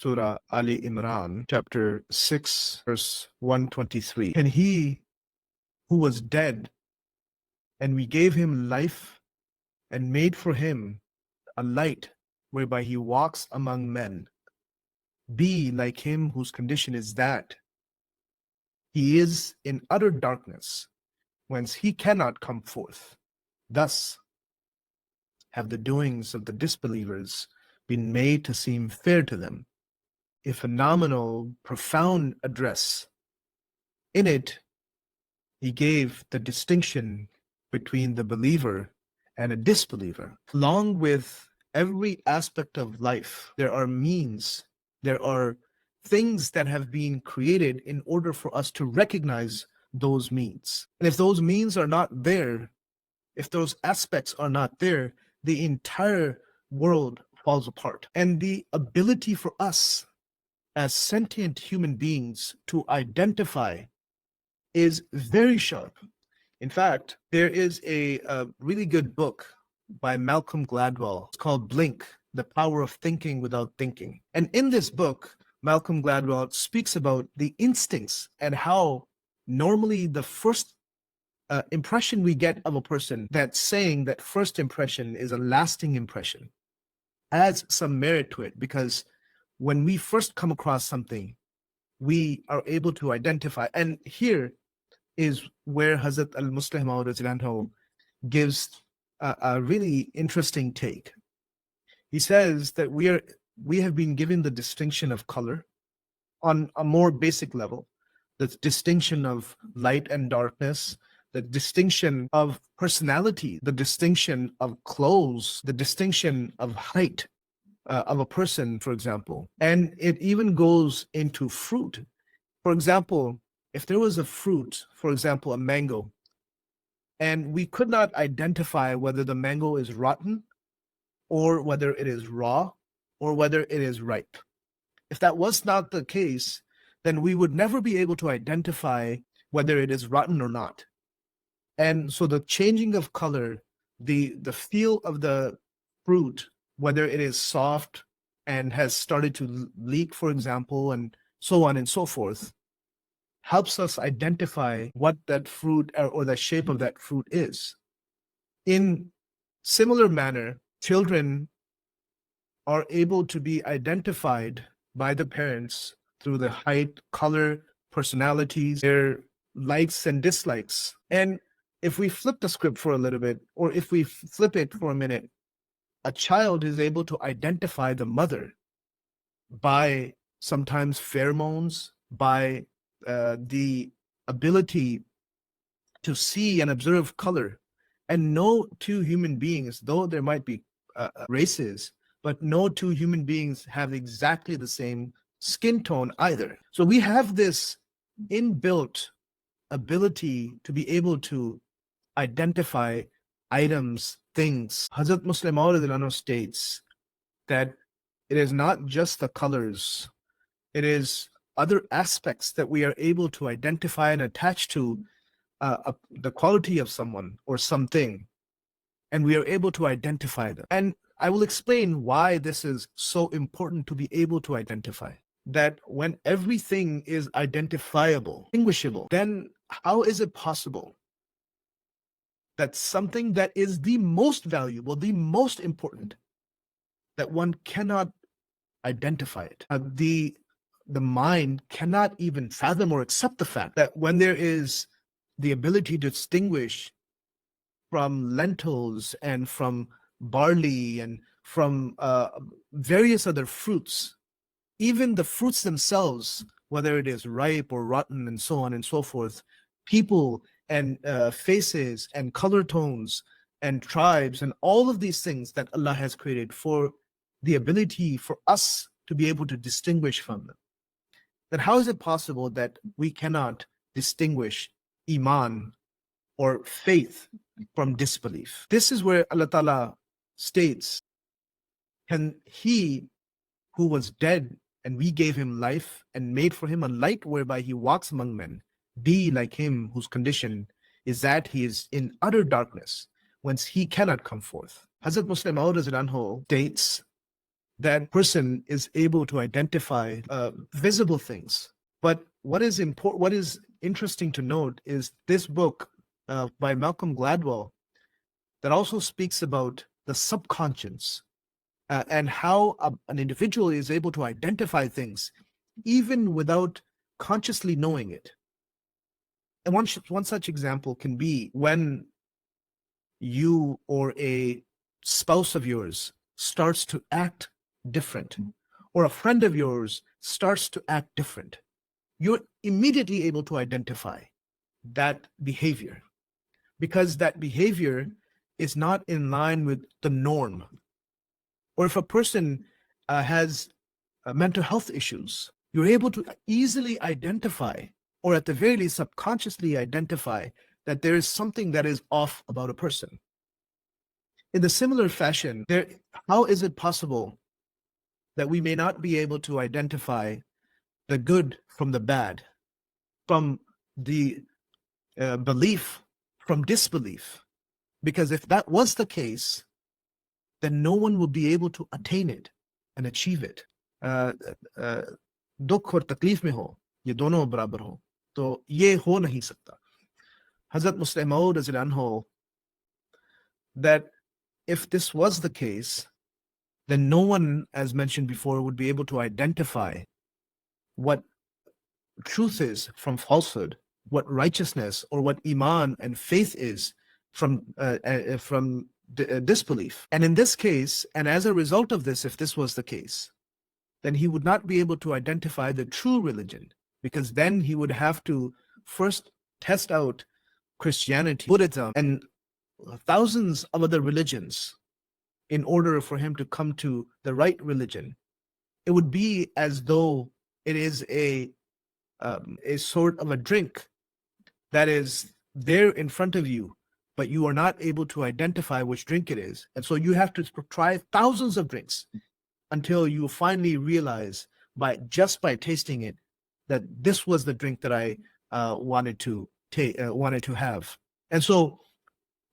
Surah Ali Imran, chapter 6, verse 123. And he who was dead, and we gave him life and made for him a light whereby he walks among men, be like him whose condition is that he is in utter darkness, whence he cannot come forth. Thus have the doings of the disbelievers been made to seem fair to them. A phenomenal, profound address. In it, he gave the distinction between the believer and a disbeliever. Along with every aspect of life, there are means, there are things that have been created in order for us to recognize those means. And if those means are not there, if those aspects are not there, the entire world falls apart. And the ability for us as sentient human beings to identify is very sharp. In fact, there is a really good book by Malcolm Gladwell. It's called Blink, The Power of Thinking Without Thinking. And in this book, Malcolm Gladwell speaks about the instincts and how normally the first impression we get of a person, that saying that first impression is a lasting impression, adds some merit to it, because when we first come across something, we are able to identify. And here is where Hazrat Musleh Maud gives a really interesting take. He says that we have been given the distinction of color on a more basic level, the distinction of light and darkness, the distinction of personality, the distinction of clothes, the distinction of height of a person, for example. And it even goes into fruit. For example, if there was a fruit, for example, a mango, and we could not identify whether the mango is rotten or whether it is raw or whether it is ripe. If that was not the case, then we would never be able to identify whether it is rotten or not. And so the changing of color, the feel of the fruit, whether it is soft and has started to leak, for example, and so on and so forth, helps us identify what that fruit or the shape of that fruit is. In similar manner, children are able to be identified by the parents through the height, color, personalities, their likes and dislikes. And if we flip the script for a little bit, or if we flip it for a minute, a child is able to identify the mother by sometimes pheromones, by the ability to see and observe color. And no two human beings, though there might be races, but no two human beings have exactly the same skin tone either. So we have this inbuilt ability to be able to identify items, things. Hazrat Musleh Maud states that it is not just the colors, it is other aspects that we are able to identify and attach to the quality of someone or something, and we are able to identify them. And I will explain why this is so important to be able to identify. That when everything is identifiable, distinguishable, then how is it possible that something that is the most valuable, the most important, that one cannot identify it? The mind cannot even fathom or accept the fact that when there is the ability to distinguish from lentils and from barley and from various other fruits, even the fruits themselves, whether it is ripe or rotten and so on and so forth, people and faces and color tones and tribes and all of these things that Allah has created for the ability for us to be able to distinguish from them. Then how is it possible that we cannot distinguish Iman or faith from disbelief? This is where Allah Ta'ala states, can he who was dead and we gave him life and made for him a light whereby he walks among men, be like him whose condition is that he is in utter darkness, whence he cannot come forth? Hazrat Musleh Maud states that person is able to identify visible things. But what is important, what is interesting to note is this book by Malcolm Gladwell that also speaks about the subconscious and how an individual is able to identify things even without consciously knowing it. And one such example can be when you or a spouse of yours starts to act different, or a friend of yours starts to act different. You're immediately able to identify that behavior because that behavior is not in line with the norm. Or if a person has mental health issues, you're able to easily identify, or at the very least subconsciously identify, that there is something that is off about a person. In the similar fashion, how is it possible that we may not be able to identify the good from the bad, from the belief from disbelief? Because if that was the case, then no one will be able to attain it and achieve it. दुख और तकलीफ में हो, ये दोनों बराबर हो, तो ये हो नहीं सकता. Hazrat Musleh Maud anhu, that if this was the case, then no one, as mentioned before, would be able to identify what truth is from falsehood, what righteousness or what Iman and faith is from disbelief. And in this case, and as a result of this, if this was the case, then he would not be able to identify the true religion, because then he would have to first test out Christianity, Buddhism, and thousands of other religions in order for him to come to the right religion. It would be as though it is a sort of a drink that is there in front of you, but you are not able to identify which drink it is. And so you have to try thousands of drinks until you finally realize just by tasting it that this was the drink that I wanted to have. And so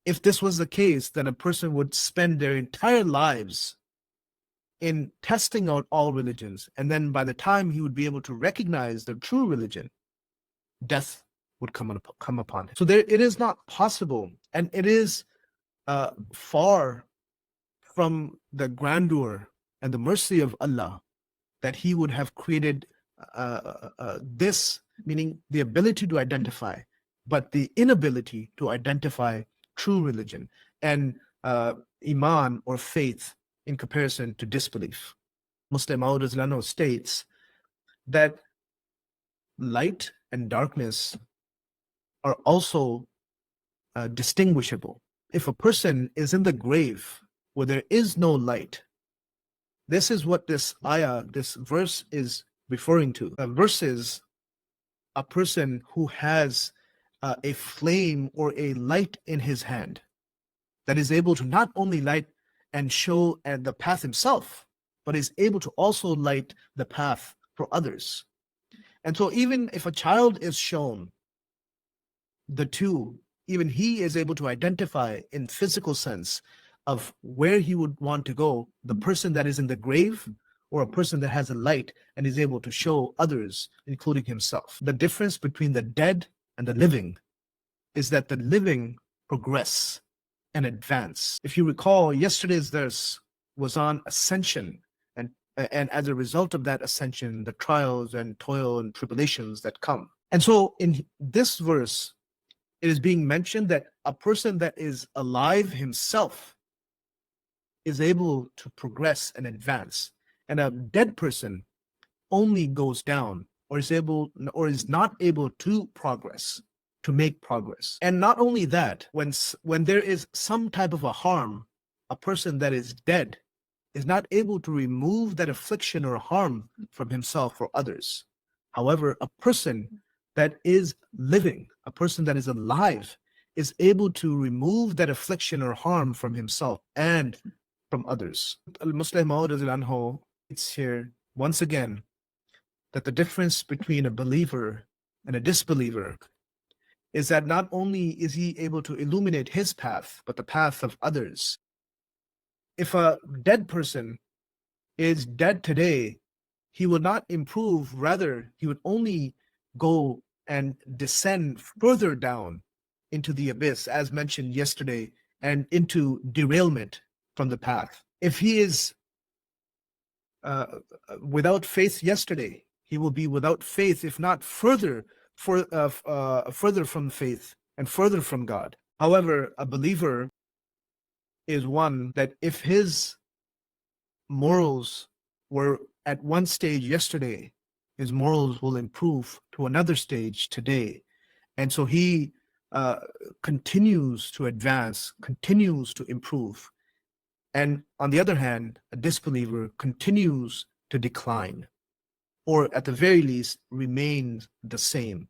if this was the case, then a person would spend their entire lives in testing out all religions. And then by the time he would be able to recognize the true religion, death would come upon him. So it is not possible, and it is far from the grandeur and the mercy of Allah that he would have created this, meaning the ability to identify, but the inability to identify true religion and Iman or faith in comparison to disbelief. Musleh Maud states that light and darkness are also distinguishable. If a person is in the grave where there is no light, this is what this ayah, this verse is referring to. Versus a person who has a flame or a light in his hand that is able to not only light and show the path himself, but is able to also light the path for others. And so even if a child is shown the two, even he is able to identify in physical sense of where he would want to go, the person that is in the grave or a person that has a light and is able to show others, including himself. The difference between the dead and the living is that the living progress and advance. If you recall, yesterday's verse was on ascension, and as a result of that ascension, the trials and toil and tribulations that come. And so in this verse, it is being mentioned that a person that is alive himself is able to progress and advance, and a dead person only goes down or is not able to progress, to make progress. And not only that, when there is some type of a harm, a person that is dead is not able to remove that affliction or harm from himself or others. However, a person that is living, a person that is alive, is able to remove that affliction or harm from himself and from others. Musleh Maud it's here once again that the difference between a believer and a disbeliever is that not only is he able to illuminate his path, but the path of others. If a dead person is dead today, he will not improve. Rather, he would only go and descend further down into the abyss, as mentioned yesterday, and into derailment from the path. If he is without faith yesterday, he will be without faith, if not further from faith and further from God. However, a believer is one that if his morals were at one stage yesterday, his morals will improve to another stage today. And so he continues to advance, continues to improve. And on the other hand, a disbeliever continues to decline, or at the very least, remains the same.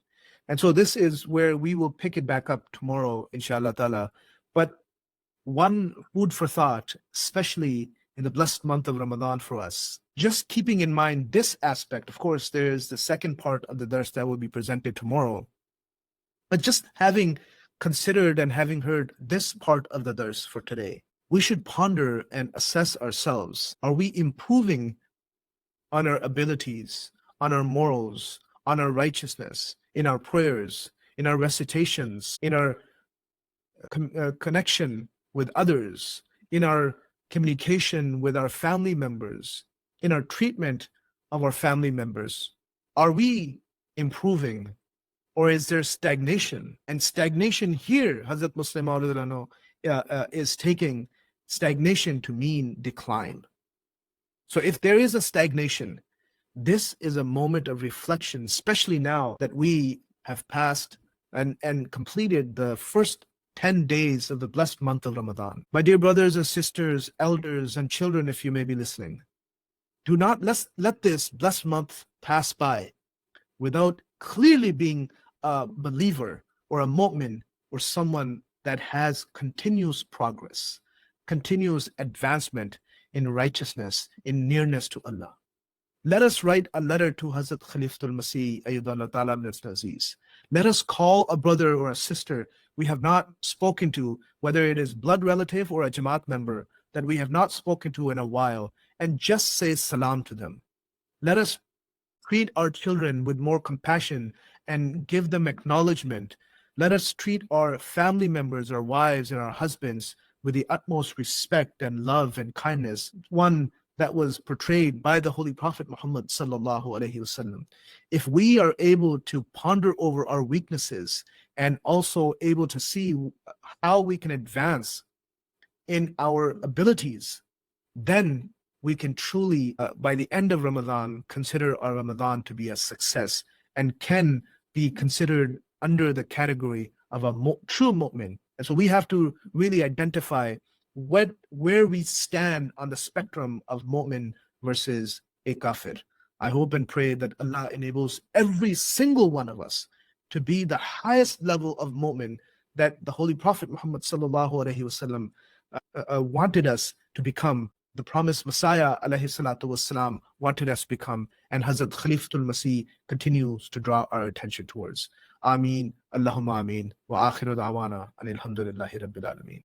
And so this is where we will pick it back up tomorrow, inshallah ta'ala. But one food for thought, especially in the blessed month of Ramadan for us, just keeping in mind this aspect. Of course, there's the second part of the dars that will be presented tomorrow. But just having considered and having heard this part of the dars for today, we should ponder and assess ourselves. Are we improving on our abilities, on our morals, on our righteousness, in our prayers, in our recitations, in our connection with others, in our communication with our family members, in our treatment of our family members? Are we improving, or is there stagnation? And stagnation here, Hazrat Musleh Maud is taking stagnation to mean decline. So if there is a stagnation, this is a moment of reflection, especially now that we have passed and completed the first 10 days of the blessed month of Ramadan. My dear brothers and sisters, elders and children, if you may be listening, do not let this blessed month pass by without clearly being a believer or a mu'min or someone that has continuous progress, continuous advancement in righteousness, in nearness to Allah. Let us write a letter to Hazrat Khalifatul Masih Ayyadullah Ta'ala ibn Aziz. Let us call a brother or a sister we have not spoken to, whether it is blood relative or a Jamaat member that we have not spoken to in a while, and just say salam to them. Let us treat our children with more compassion and give them acknowledgement. Let us treat our family members, our wives and our husbands with the utmost respect and love and kindness, one that was portrayed by the Holy Prophet Muhammad sallallahu alaihi wasallam. If we are able to ponder over our weaknesses and also able to see how we can advance in our abilities, then we can truly, by the end of Ramadan, consider our Ramadan to be a success and can be considered under the category of a true mu'min. And so we have to really identify where we stand on the spectrum of mu'min versus a kafir. I hope and pray that Allah enables every single one of us to be the highest level of mu'min that the Holy Prophet Muhammad sallallahu alaihi wasallam wanted us to become, the promised Messiah alayhi salatu wassalam wanted us to become, and Hazrat Khalifatul Masih continues to draw our attention towards. Ameen, Allahumma ameen, wa akhiru da'wana, and alhamdulillahi rabbil alameen.